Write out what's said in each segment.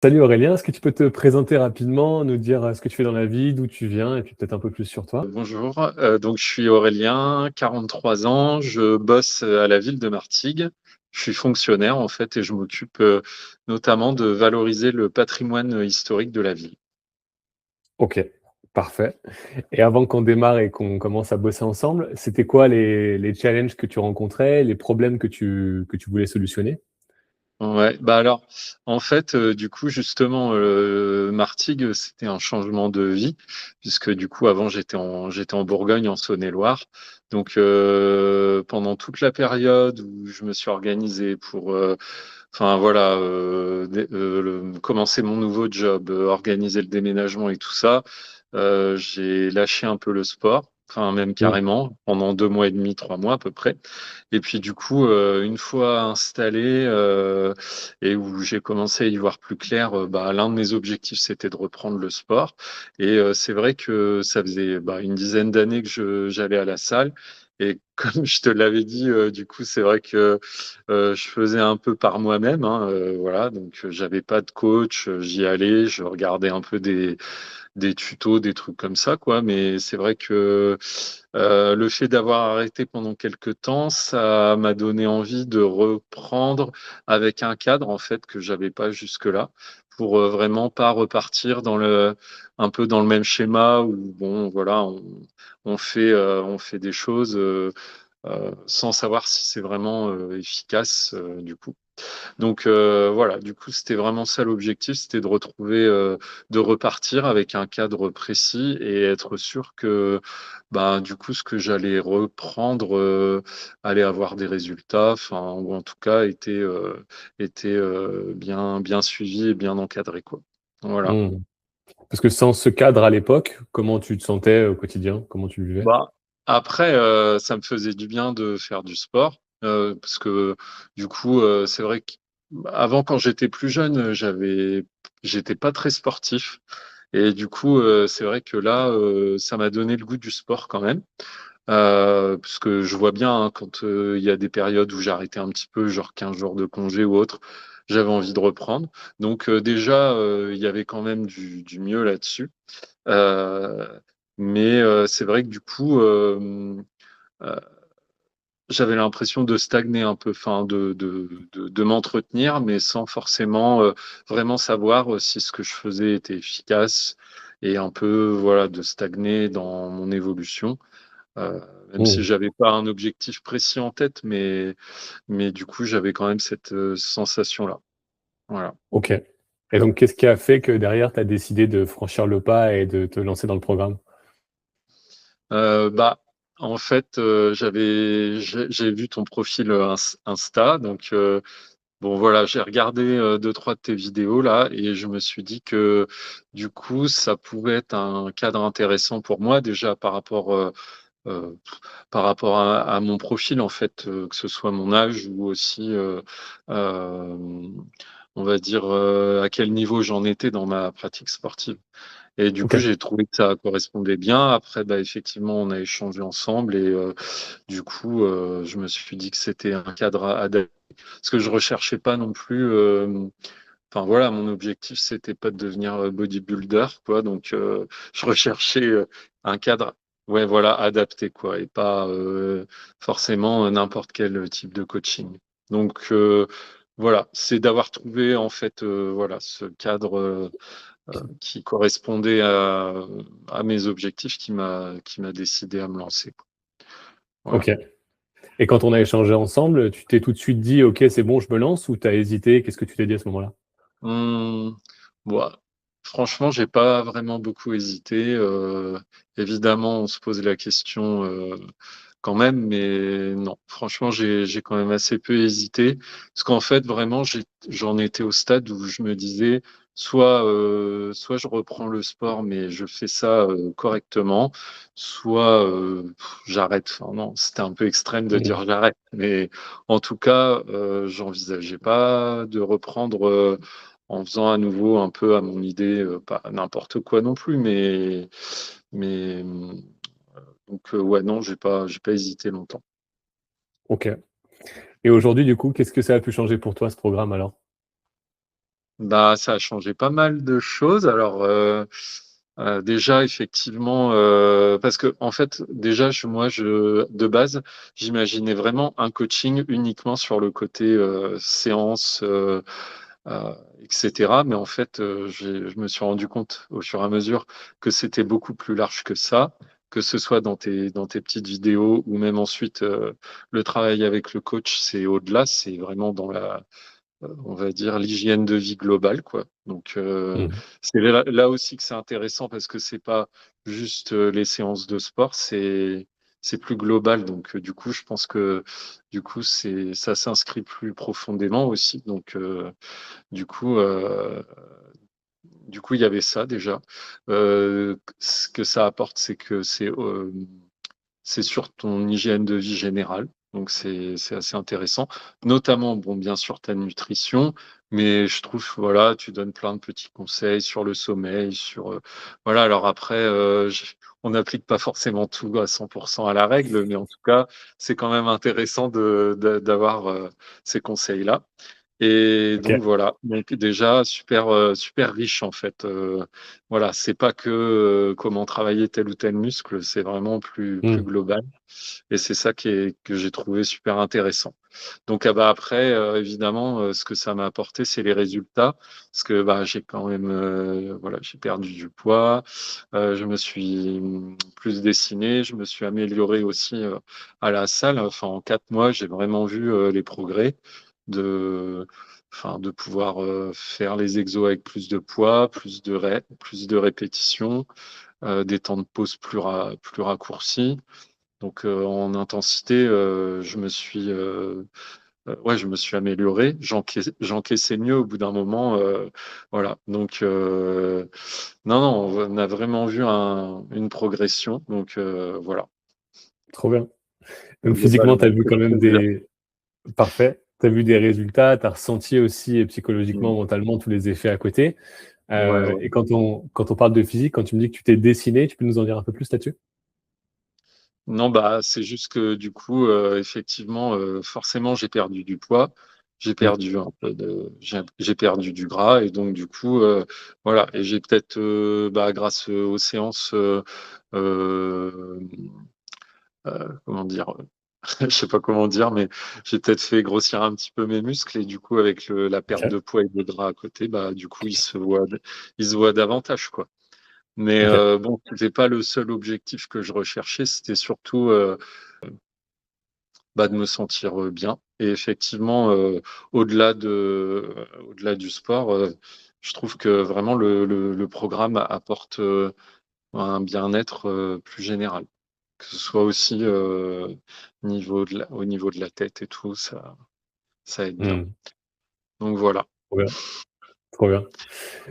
Salut Aurélien, est-ce que tu peux te présenter rapidement, nous dire ce que tu fais dans la vie, d'où tu viens et puis peut-être un peu plus sur toi? Bonjour, donc je suis Aurélien, 43 ans, je bosse à la ville de Martigues. Je suis fonctionnaire en fait et je m'occupe notamment de valoriser le patrimoine historique de la ville. Ok, parfait. Et avant qu'on démarre et qu'on commence à bosser ensemble, c'était quoi les challenges que tu rencontrais, les problèmes que tu voulais solutionner? Ouais, bah alors, en fait, du coup, justement, Martigues, c'était un changement de vie, puisque du coup, avant, j'étais en Bourgogne, en Saône-et-Loire. Donc, pendant toute la période où je me suis organisé pour, enfin voilà, commencer mon nouveau job, organiser le déménagement et tout ça, j'ai lâché un peu le sport. Enfin, même Mmh. carrément, pendant 2 mois et demi, 3 mois à peu près. Et puis du coup, une fois installé et où j'ai commencé à y voir plus clair, bah, l'un de mes objectifs, c'était de reprendre le sport. Et c'est vrai que ça faisait bah, une dizaine d'années que j'allais à la salle. Et comme je te l'avais dit, du coup, c'est vrai que je faisais un peu par moi-même, hein, voilà. Donc, j'avais pas de coach, j'y allais, je regardais un peu des tutos, des trucs comme ça, quoi. Mais c'est vrai que le fait d'avoir arrêté pendant quelques temps, ça m'a donné envie de reprendre avec un cadre en fait que j'avais pas jusque-là, pour vraiment pas repartir un peu dans le même schéma où bon, voilà, on fait des choses sans savoir si c'est vraiment efficace du coup. Donc voilà, du coup, c'était vraiment ça l'objectif, c'était de retrouver, de repartir avec un cadre précis et être sûr que, bah, du coup, ce que j'allais reprendre allait avoir des résultats, enfin, ou en tout cas était bien suivi et bien encadré, quoi. Voilà. Mmh. Parce que sans ce cadre à l'époque, comment tu te sentais au quotidien? Comment tu le vivais? Bah, après, ça me faisait du bien de faire du sport, parce que du coup, c'est vrai qu'avant, quand j'étais plus jeune, j'étais pas très sportif et du coup, c'est vrai que là, ça m'a donné le goût du sport quand même, parce que je vois bien, hein, quand, il y a des périodes où j'arrêtais un petit peu, genre 15 jours de congé ou autre, j'avais envie de reprendre. Donc, déjà, il y avait quand même du mieux là-dessus. Euh, mais c'est vrai que du coup, euh, j'avais l'impression de stagner un peu, enfin de m'entretenir, mais sans forcément vraiment savoir si ce que je faisais était efficace et un peu voilà de stagner dans mon évolution, même si Mmh. j'avais pas un objectif précis en tête, mais du coup j'avais quand même cette sensation-là. Voilà. Ok. Et donc, qu'est-ce qui a fait que derrière, tu as décidé de franchir le pas et de te lancer dans le programme? Bah, en fait, j'ai vu ton profil Insta, donc bon voilà, j'ai regardé 2-3 de tes vidéos là, et je me suis dit que du coup, ça pouvait être un cadre intéressant pour moi déjà euh, par rapport à mon profil en fait, que ce soit mon âge ou aussi, euh, on va dire à quel niveau j'en étais dans ma pratique sportive. Et du coup, Ok. j'ai trouvé que ça correspondait bien. Après, bah, effectivement, on a échangé ensemble et du coup, je me suis dit que c'était un cadre adapté. Parce que je recherchais pas non plus. Enfin voilà, mon objectif, c'était pas de devenir bodybuilder, quoi. Donc, je recherchais un cadre, ouais, voilà, adapté, quoi, et pas forcément n'importe quel type de coaching. Donc, voilà, c'est d'avoir trouvé en fait, voilà, ce cadre. Qui correspondait à mes objectifs qui m'a décidé à me lancer, quoi. Voilà. Ok. Et quand on a échangé ensemble, tu t'es tout de suite dit, OK, c'est bon, je me lance, ou tu as hésité? Qu'est-ce que tu t'es dit à ce moment-là? Mmh, bon, franchement, j'ai pas vraiment beaucoup hésité. Évidemment, on se pose la question quand même, mais non, franchement, j'ai quand même assez peu hésité. Parce qu'en fait, vraiment, j'en étais au stade où je me disais, soit je reprends le sport, mais je fais ça correctement, soit j'arrête. Enfin, non, c'était un peu extrême de Mmh. dire j'arrête. Mais en tout cas, j'envisageais pas de reprendre. En faisant à nouveau un peu à mon idée, pas n'importe quoi non plus, mais donc ouais, non, j'ai pas hésité longtemps. Ok. Et aujourd'hui, du coup, qu'est-ce que ça a pu changer pour toi, ce programme, alors? Bah, ça a changé pas mal de choses. Alors, déjà, effectivement, parce que en fait, déjà, de base, j'imaginais vraiment un coaching uniquement sur le côté séance, etc. Mais en fait, je me suis rendu compte au fur et à mesure que c'était beaucoup plus large que ça, que ce soit dans tes petites vidéos ou même ensuite le travail avec le coach, c'est au-delà, c'est vraiment dans on va dire, l'hygiène de vie globale, quoi. Donc, Mhm. c'est là aussi que c'est intéressant parce que c'est pas juste les séances de sport, c'est plus global. Donc, du coup, je pense que du coup, ça s'inscrit plus profondément aussi. Donc, du coup, euh, il y avait ça déjà. Ce que ça apporte, c'est que c'est sur ton hygiène de vie générale. Donc, c'est assez intéressant. Notamment, bon, bien sûr, ta nutrition. Mais je trouve, voilà, tu donnes plein de petits conseils sur le sommeil, voilà, alors après, on n'applique pas forcément tout à 100% à la règle, mais en tout cas, c'est quand même intéressant d'avoir ces conseils-là. Et Ok. donc voilà, donc déjà super riche en fait. Voilà, c'est pas que comment travailler tel ou tel muscle, c'est vraiment plus Mhm. global. Et c'est ça que j'ai trouvé super intéressant. Donc ah bah après, évidemment, ce que ça m'a apporté, c'est les résultats, parce que bah j'ai quand même voilà, j'ai perdu du poids, je me suis plus dessiné, je me suis amélioré aussi à la salle. Enfin, en 4 mois, j'ai vraiment vu les progrès de, de pouvoir faire les exos avec plus de poids, plus de répétitions, des temps de pause plus raccourcis. Donc en intensité, je me suis amélioré. J'encaissais mieux au bout d'un moment. Voilà. Donc non, non, on a vraiment vu une progression. Donc voilà. Trop bien. Donc physiquement, tu as Globalement, vu que je quand même peux dire. des... Parfait. Tu as vu des résultats, tu as ressenti aussi psychologiquement, Mm. mentalement tous les effets à côté. Ouais, ouais. Et quand on parle de physique, quand tu me dis que tu t'es dessiné, tu peux nous en dire un peu plus là-dessus? Non, bah c'est juste que du coup, effectivement, forcément, j'ai perdu du poids. Mm. J'ai perdu du gras et donc du coup, voilà. Et j'ai peut-être, grâce aux séances, euh, comment dire, je sais pas comment dire, mais j'ai peut-être fait grossir un petit peu mes muscles et du coup, avec la perte Ok. de poids et de gras à côté, bah, du coup, ils se voient davantage, quoi. Mais Ok. bon, c'était pas le seul objectif que je recherchais, c'était surtout de me sentir bien. Et effectivement, au-delà du sport, je trouve que vraiment le programme apporte un bien-être plus général que ce soit aussi au niveau de la tête et tout, ça aide bien. Mm. Donc voilà. Trop bien. Trop bien.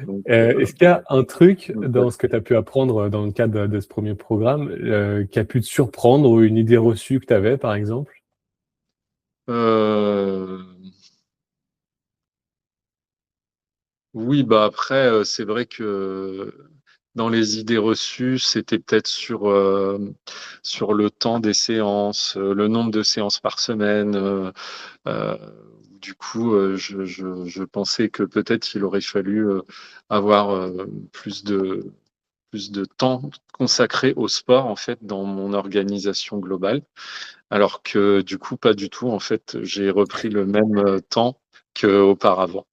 Donc, Est-ce qu'il y a un truc ouais. dans ce que tu as pu apprendre dans le cadre de ce premier programme qui a pu te surprendre ou une idée reçue que tu avais, par exemple? Euh, oui, bah après, c'est vrai que dans les idées reçues, c'était peut-être sur le temps des séances, le nombre de séances par semaine. Euh, du coup, je pensais que peut-être il aurait fallu avoir plus de temps consacré au sport en fait dans mon organisation globale, alors que du coup pas du tout en fait j'ai repris le même temps qu'auparavant,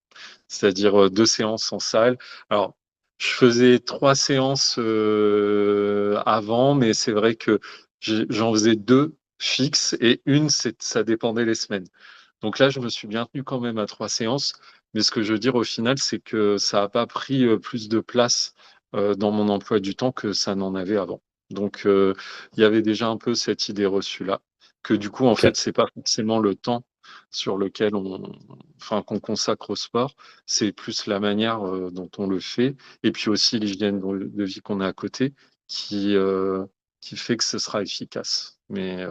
c'est-à-dire 2 séances en salle. Alors je faisais 3 séances avant, mais c'est vrai que j'en faisais 2 fixes et ça dépendait les semaines. Donc là je me suis bien tenu quand même à 3 séances, mais ce que je veux dire au final c'est que ça n'a pas pris plus de place dans mon emploi du temps que ça n'en avait avant. Donc, il y avait déjà un peu cette idée reçue-là, que du coup, en Ok. fait, c'est pas forcément le temps sur lequel qu'on consacre au sport, c'est plus la manière dont on le fait, et puis aussi l'hygiène de vie qu'on a à côté, qui, euh, qui fait que ce sera efficace. Mais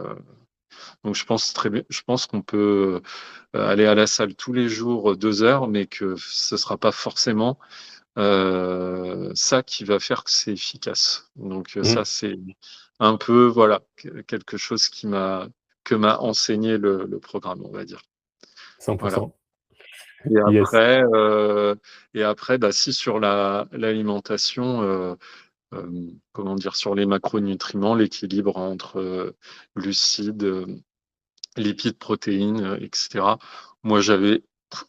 donc, je pense qu'on peut aller à la salle tous les jours 2 heures, mais que ce sera pas forcément ça qui va faire que c'est efficace. Donc Mm. ça, c'est un peu, voilà, quelque chose que m'a enseigné le programme, on va dire. Voilà. 100%. Et Yes. après, bah, si sur l'alimentation, comment dire, sur les macronutriments, l'équilibre entre glucides, lipides, protéines, etc. Moi, j'avais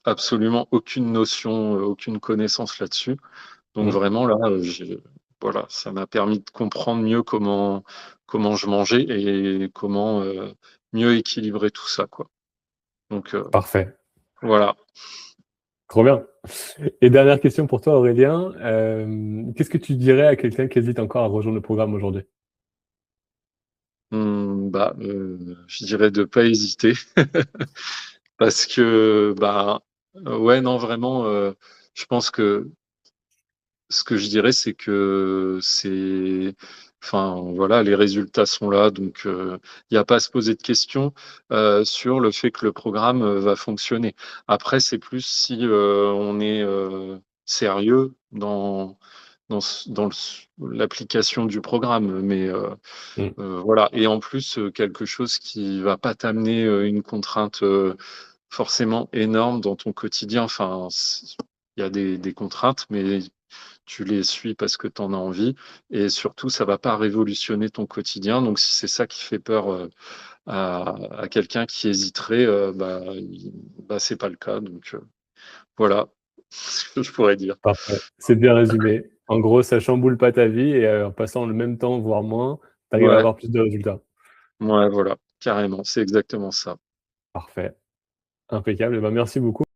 absolument aucune notion, aucune connaissance là-dessus. Donc Mm. vraiment là, voilà, ça m'a permis de comprendre mieux comment je mangeais et comment mieux équilibrer tout ça, quoi. Donc Parfait. voilà. Trop bien. Et dernière question pour toi, Aurélien. Qu'est-ce que tu dirais à quelqu'un qui hésite encore à rejoindre le programme aujourd'hui? Bah, je dirais de pas hésiter parce que bah ouais non vraiment, je pense que ce que je dirais, c'est que enfin voilà, les résultats sont là, donc il n'y a pas à se poser de questions sur le fait que le programme va fonctionner. Après, c'est plus si on est sérieux dans l'application du programme, mais Mm. voilà. Et en plus, quelque chose qui va pas t'amener une contrainte forcément énorme dans ton quotidien. Enfin, il y a des contraintes, mais tu les suis parce que tu en as envie. Et surtout, ça va pas révolutionner ton quotidien. Donc, si c'est ça qui fait peur à quelqu'un qui hésiterait, bah, c'est pas le cas. Donc, voilà ce que je pourrais dire. Parfait. C'est bien résumé. En gros, ça chamboule pas ta vie et en passant le même temps, voire moins, tu arrives à Ouais, avoir plus de résultats. ouais, voilà, carrément. C'est exactement ça. Parfait. Impeccable. Eh ben, merci beaucoup.